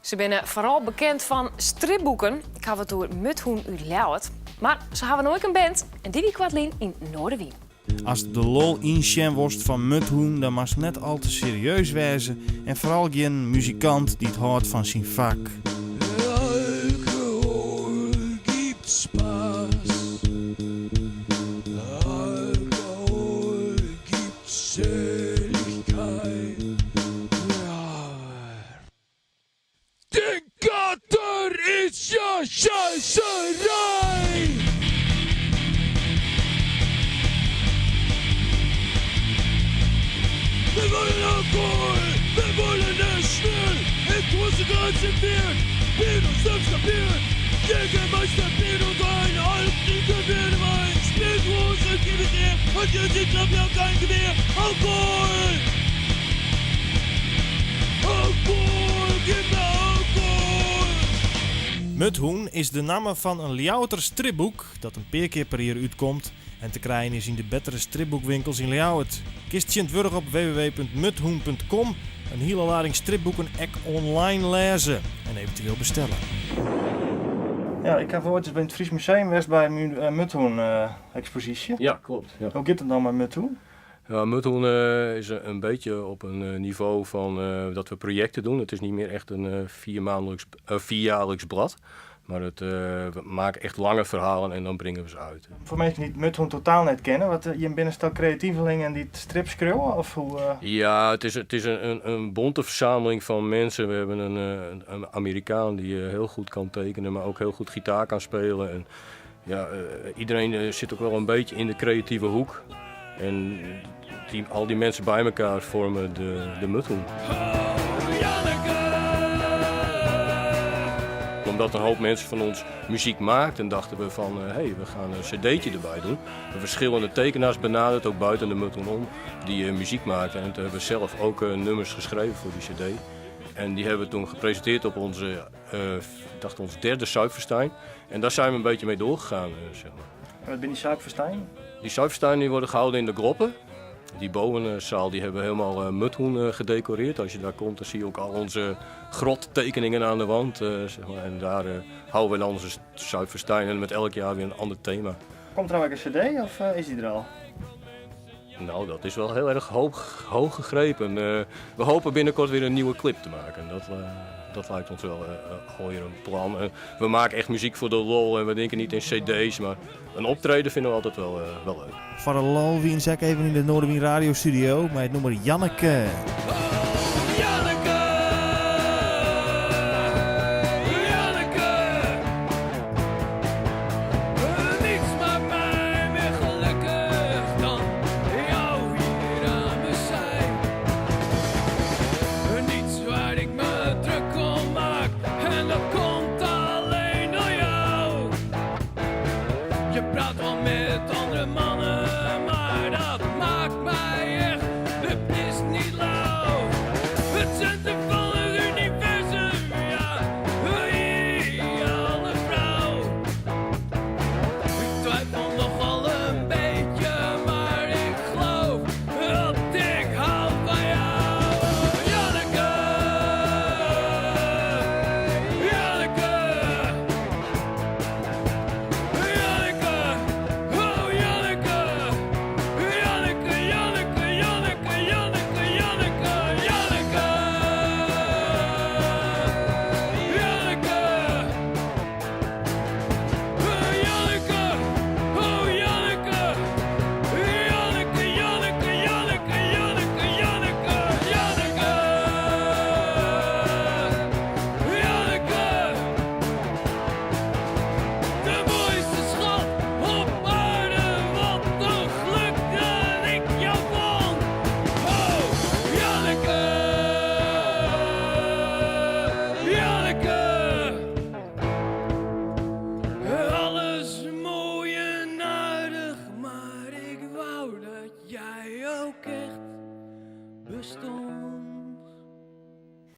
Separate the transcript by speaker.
Speaker 1: Ze zijn vooral bekend van stripboeken. Ik had het door Muthoen uit Ljouwert. Maar ze hebben ook een band en die Kwartlien in Noorderwien.
Speaker 2: Als de lol insjen worst van Muthoen, dan mag net al te serieus wezen. En vooral geen muzikant die het houdt van zijn vak.
Speaker 3: Alkohol gibt Spaß. Alkohol gibt Seligkeit. Ja. Der Kater ist ja Scheißerei. Wir wollen Alkohol, wir wollen es schnell. In große ganze Bild, Bild uns selbst kapiert. Jägermeister, Bild und ein Alptrinker werden mein. Spielgroße, gib es ihr, und jetzt ist ja kein Gewehr. Alkohol! Alkohol, gib mir Alkohol!
Speaker 2: Muthoen is de naam van een Ljouwerter stripboek dat een paar keer per jaar uitkomt en te krijgen is in de betere stripboekwinkels in Ljouwert. Kist je het wurg op www.muthoen.com, een hele lading stripboeken ek online lezen en eventueel bestellen. Ja, ik heb ooit bij het Fries Museum geweest bij een Muthoen expositie.
Speaker 4: Ja, klopt. Ja.
Speaker 2: Hoe gaat het dan met Muthoen?
Speaker 4: Ja, Muthoen is een beetje op een niveau van dat we projecten doen. Het is niet meer echt een vierjaarlijks blad. Maar we maken echt lange verhalen en dan brengen we ze uit.
Speaker 2: Voor mensen die Muthoen totaal net kennen, wat je bent een stel creatievelingen en die strips schreeuwen? Of hoe,
Speaker 4: Ja, het is een bonte verzameling van mensen. We hebben een Amerikaan die heel goed kan tekenen, maar ook heel goed gitaar kan spelen. En, ja, iedereen zit ook wel een beetje in de creatieve hoek. En al die mensen bij elkaar vormen de Muthoen. Omdat een hoop mensen van ons muziek maakt en dachten we van we gaan een cd'tje erbij doen. We hebben verschillende tekenaars benaderd, ook buiten de Muthoen om, die muziek maakten. En toen hebben we zelf ook nummers geschreven voor die cd. En die hebben we toen gepresenteerd op onze derde Suikerfestijn. En daar zijn we een beetje mee doorgegaan. Zeg maar.
Speaker 2: En wat ben die Suikerfestijn?
Speaker 4: Die Suikerfestijn die worden gehouden in de Groppen. Die bovenzaal die hebben we helemaal Muthoen gedecoreerd. Als je daar komt, dan zie je ook al onze grottekeningen aan de wand. Zeg maar. En daar houden we dan onze Suikerfestijn en met elk jaar weer een ander thema.
Speaker 2: Komt er nou ook een cd of is die er al?
Speaker 4: Nou, dat is wel heel erg hoog gegrepen. We hopen binnenkort weer een nieuwe clip te maken. Dat lijkt ons wel alweer een plan. We maken echt muziek voor de lol en we denken niet in cd's, maar een optreden vinden we altijd wel leuk.
Speaker 2: Voor de lol wie een zak even in de Noorderwien radiostudio met het nummer Janneke.